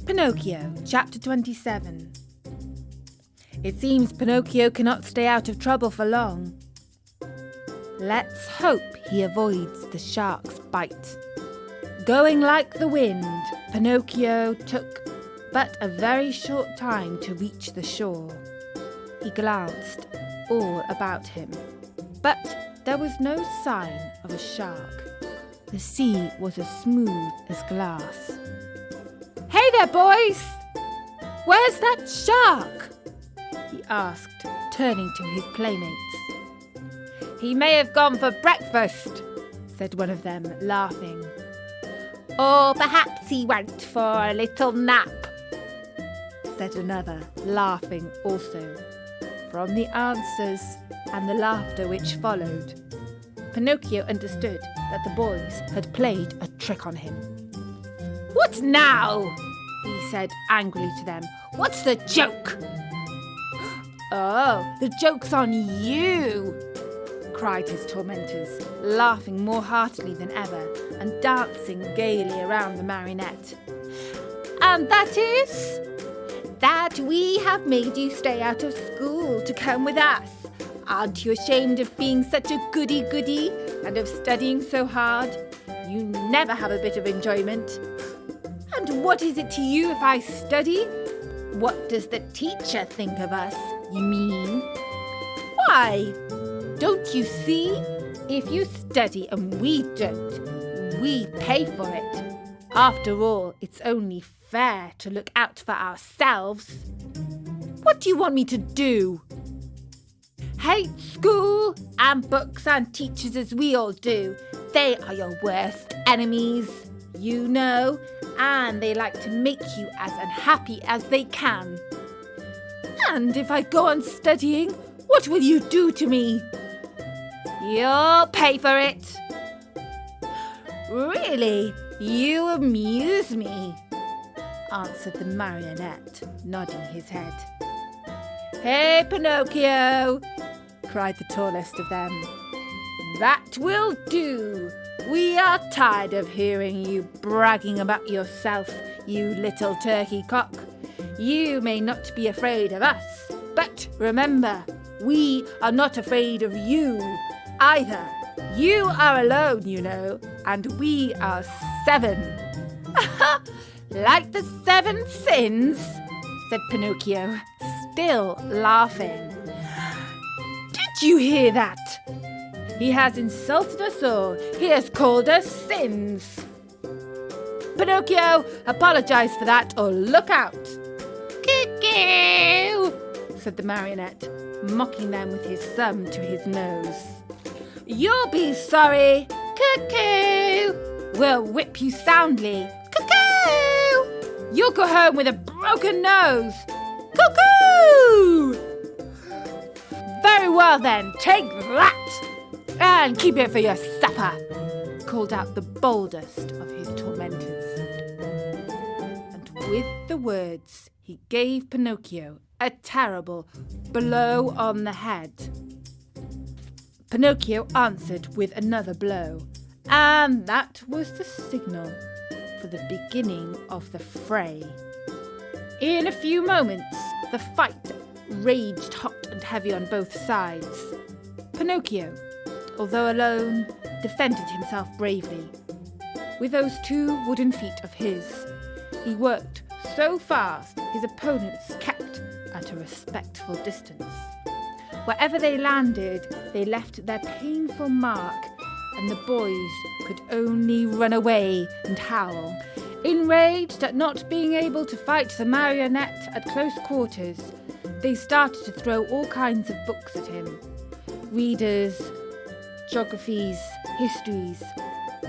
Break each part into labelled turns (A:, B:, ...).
A: Pinocchio, Chapter 27. It seems Pinocchio cannot stay out of trouble for long. Let's hope he avoids the shark's bite. Going like the wind, Pinocchio took but a very short time to reach the shore. He glanced all about him, but there was no sign of a shark. The sea was as smooth as glass. "Hey there, boys! Where's that shark?" he asked, turning to his playmates. "He may have gone for breakfast," said one of them, laughing. "Or perhaps he went for a little nap," said another, laughing also. From the answers and the laughter which followed, Pinocchio understood that the boys had played a trick on him. "What now?" he said angrily to them. "What's the joke?" "Oh, the joke's on you!" cried his tormentors, laughing more heartily than ever and dancing gaily around the marionette. "And that is? That we have made you stay out of school to come with us. Aren't you ashamed of being such a goody-goody and of studying so hard? You never have a bit of enjoyment. And what is it to you if I study? What does the teacher think of us, you mean? Why, don't you see? If you study and we don't, we pay for it. After all, it's only fair to look out for ourselves. What do you want me to do? Hate school and books and teachers as we all do. They are your worst enemies, you know, and they like to make you as unhappy as they can. And if I go on studying, what will you do to me? You'll pay for it. Really, you amuse me, answered the marionette, nodding his head. Hey, Pinocchio, cried the tallest of them. That will do. We are tired of hearing you bragging about yourself, you little turkey cock. You may not be afraid of us, but remember, we are not afraid of you either. You are alone, you know, and we are 7. Like the 7 sins, said Pinocchio, still laughing. Did you hear that? He has insulted us all. He has called us sins. Pinocchio, apologize for that or look out. Cuckoo, said the marionette, mocking them with his thumb to his nose. You'll be sorry. Cuckoo, we'll whip you soundly. Cuckoo, you'll go home with a broken nose. Cuckoo! Very well then, take that. And keep it for your supper, called out the boldest of his tormentors. And with the words, he gave Pinocchio a terrible blow on the head. Pinocchio answered with another blow, and that was the signal for the beginning of the fray. In a few moments, the fight raged hot and heavy on both sides. Pinocchio, although alone, defended himself bravely. With those 2 wooden feet of his, he worked so fast his opponents kept at a respectful distance. Wherever they landed, they left their painful mark, and the boys could only run away and howl. Enraged at not being able to fight the marionette at close quarters, they started to throw all kinds of books at him. Readers, geographies, histories,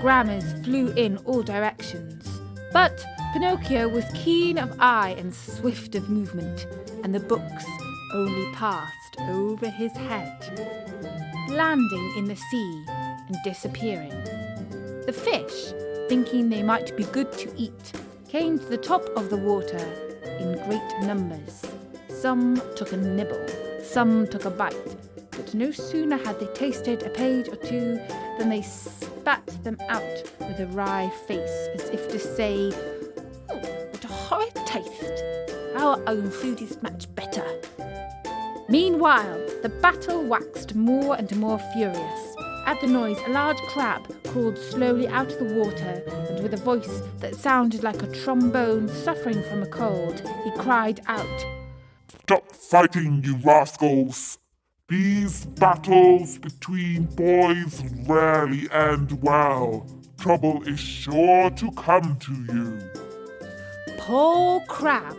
A: grammars flew in all directions. But Pinocchio was keen of eye and swift of movement, and the books only passed over his head, landing in the sea and disappearing. The fish, thinking they might be good to eat, came to the top of the water in great numbers. Some took a nibble, some took a bite, but no sooner had they tasted a page or 2 than they spat them out with a wry face, as if to say, "Oh, what a horrid taste. Our own food is much better." Meanwhile, the battle waxed more and more furious. At the noise, a large crab crawled slowly out of the water, and with a voice that sounded like a trombone suffering from a cold, he cried out,
B: "Stop fighting, you rascals! These battles between boys rarely end well. Trouble is sure to come to you."
A: Poor crab!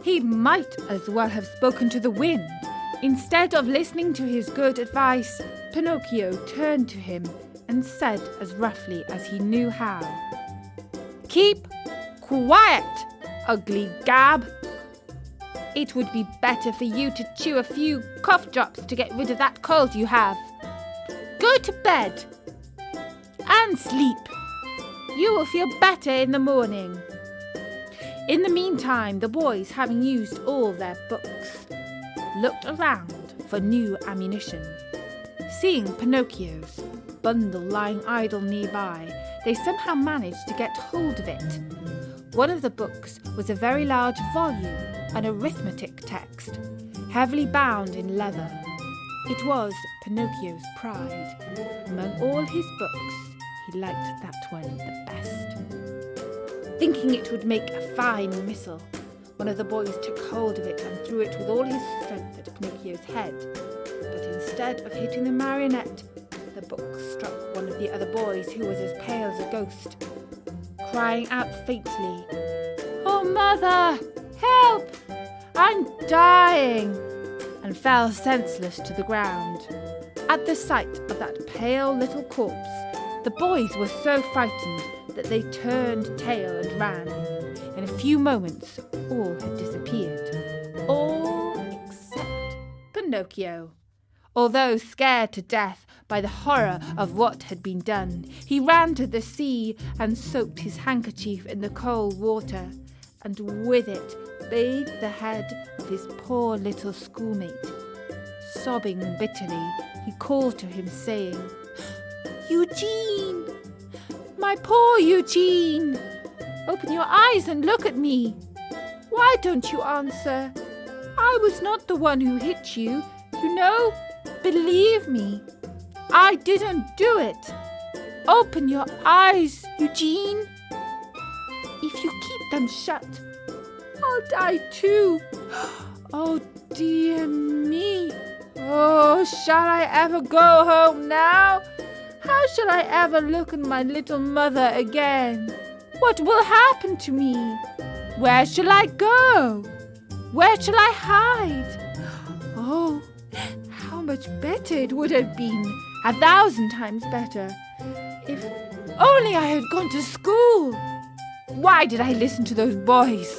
A: He might as well have spoken to the wind. Instead of listening to his good advice, Pinocchio turned to him and said as roughly as he knew how, "Keep quiet, ugly gab. It would be better for you to chew a few cough drops to get rid of that cold you have. Go to bed and sleep. You will feel better in the morning." In the meantime, the boys, having used all their books, looked around for new ammunition. Seeing Pinocchio's bundle lying idle nearby, they somehow managed to get hold of it. One of the books was a very large volume, an arithmetic text, heavily bound in leather. It was Pinocchio's pride. Among all his books, he liked that one the best. Thinking it would make a fine missile, one of the boys took hold of it and threw it with all his strength at Pinocchio's head. But instead of hitting the marionette, the book struck one of the other boys, who was as pale as a ghost, crying out faintly, "Oh, Mother, help! I'm dying!" and fell senseless to the ground. At the sight of that pale little corpse, the boys were so frightened that they turned tail and ran. In a few moments, all had disappeared. All except Pinocchio. Although scared to death by the horror of what had been done, he ran to the sea and soaked his handkerchief in the cold water, and with it bathed the head of his poor little schoolmate. Sobbing bitterly, he called to him, saying, "Eugene! My poor Eugene! Open your eyes and look at me. Why don't you answer? I was not the one who hit you, you know. Believe me, I didn't do it. Open your eyes, Eugene. If you keep them shut, I'll die too. Oh dear me. Oh, shall I ever go home now? How shall I ever look at my little mother again? What will happen to me? Where shall I go? Where shall I hide? Oh, how much better it would have been, 1,000 times better, if only I had gone to school. Why did I listen to those boys?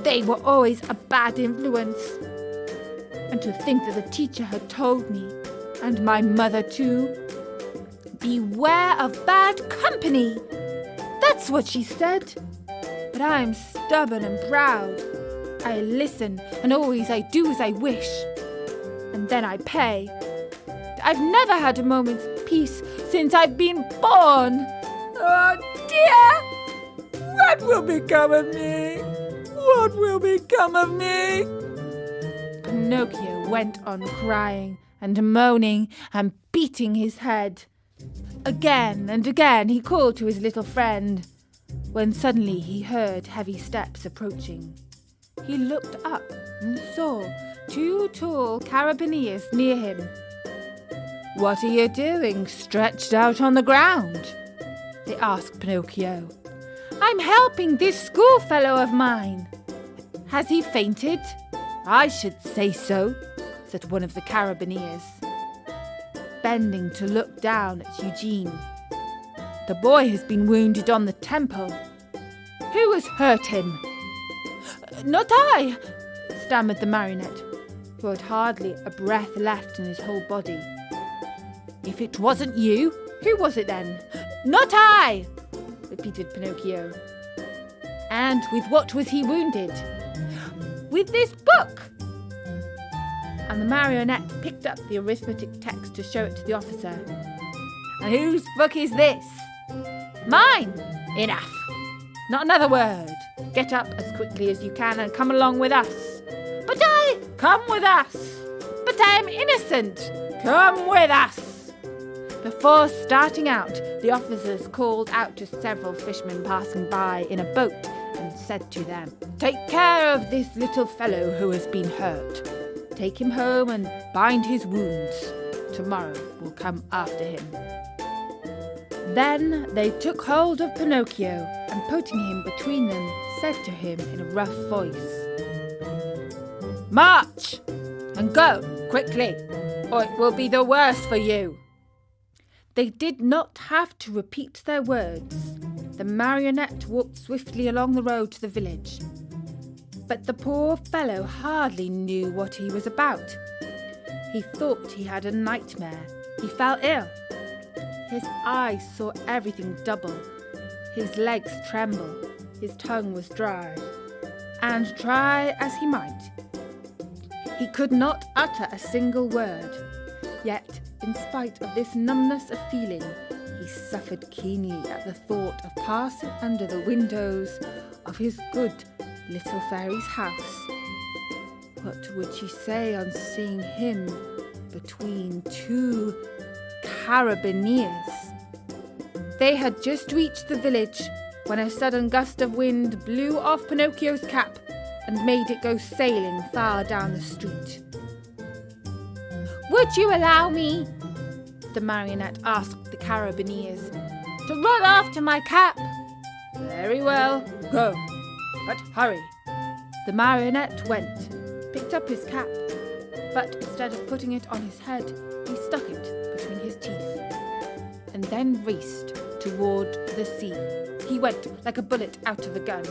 A: They were always a bad influence. And to think that the teacher had told me, and my mother too, beware of bad company. That's what she said. But I'm stubborn and proud. I listen, and always I do as I wish. And then I pay. I've never had a moment's peace since I've been born. Oh dear! What will become of me? What will become of me? Pinocchio went on crying and moaning and beating his head. Again and again he called to his little friend, when suddenly he heard heavy steps approaching. He looked up and saw 2 tall carabineers near him. "What are you doing, stretched out on the ground?" they asked Pinocchio. "I'm helping this schoolfellow of mine." "Has he fainted?" "I should say so," said one of the carabineers, bending to look down at Eugene. "The boy has been wounded on the temple. Who has hurt him?" "Not I," stammered the marionette, who had hardly a breath left in his whole body. "If it wasn't you, who was it then?" "Not I," repeated Pinocchio. "And with what was he wounded?" "With this book." And the marionette picked up the arithmetic text to show it to the officer. "And whose book is this?" "Mine." "Enough. Not another word. Get up as quickly as you can and come along with us. Come with us. But I am innocent. Come with us. Before starting out, the officers called out to several fishermen passing by in a boat and said to them, "Take care of this little fellow who has been hurt. Take him home and bind his wounds. Tomorrow we'll come after him." Then they took hold of Pinocchio and, putting him between them, said to him in a rough voice, "March! And go, quickly, or it will be the worse for you." They did not have to repeat their words. The marionette walked swiftly along the road to the village. But the poor fellow hardly knew what he was about. He thought he had a nightmare. He fell ill. His eyes saw everything double. His legs trembled. His tongue was dry. And try as he might, he could not utter a single word. Yet, in spite of this numbness of feeling, he suffered keenly at the thought of passing under the windows of his good little fairy's house. What would she say on seeing him between two carabineers? They had just reached the village when a sudden gust of wind blew off Pinocchio's cap and made it go sailing far down the street. "Would you allow me," the marionette asked the carabineers, "to run after my cap?" "Very well, go, but hurry." The marionette went, picked up his cap, but instead of putting it on his head, he stuck it between his teeth, and then raced toward the sea. He went like a bullet out of a gun.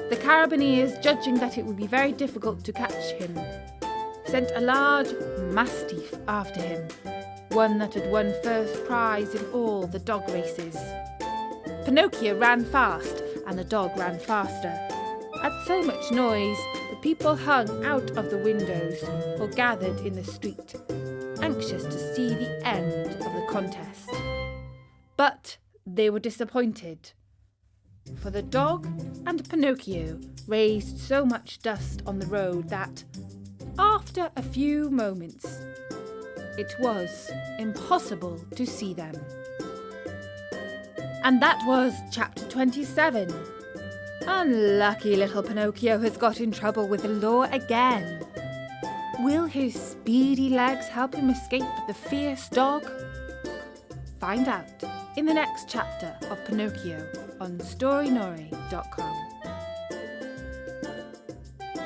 A: The carabineers, judging that it would be very difficult to catch him, sent a large mastiff after him, one that had won first prize in all the dog races. Pinocchio ran fast, and the dog ran faster. At so much noise, the people hung out of the windows or gathered in the street, anxious to see the end of the contest. But they were disappointed, for the dog and Pinocchio raised so much dust on the road that, after a few moments, it was impossible to see them. And that was chapter 27. Unlucky little Pinocchio has got in trouble with the law again. Will his speedy legs help him escape the fierce dog? Find out in the next chapter of Pinocchio on storynori.com.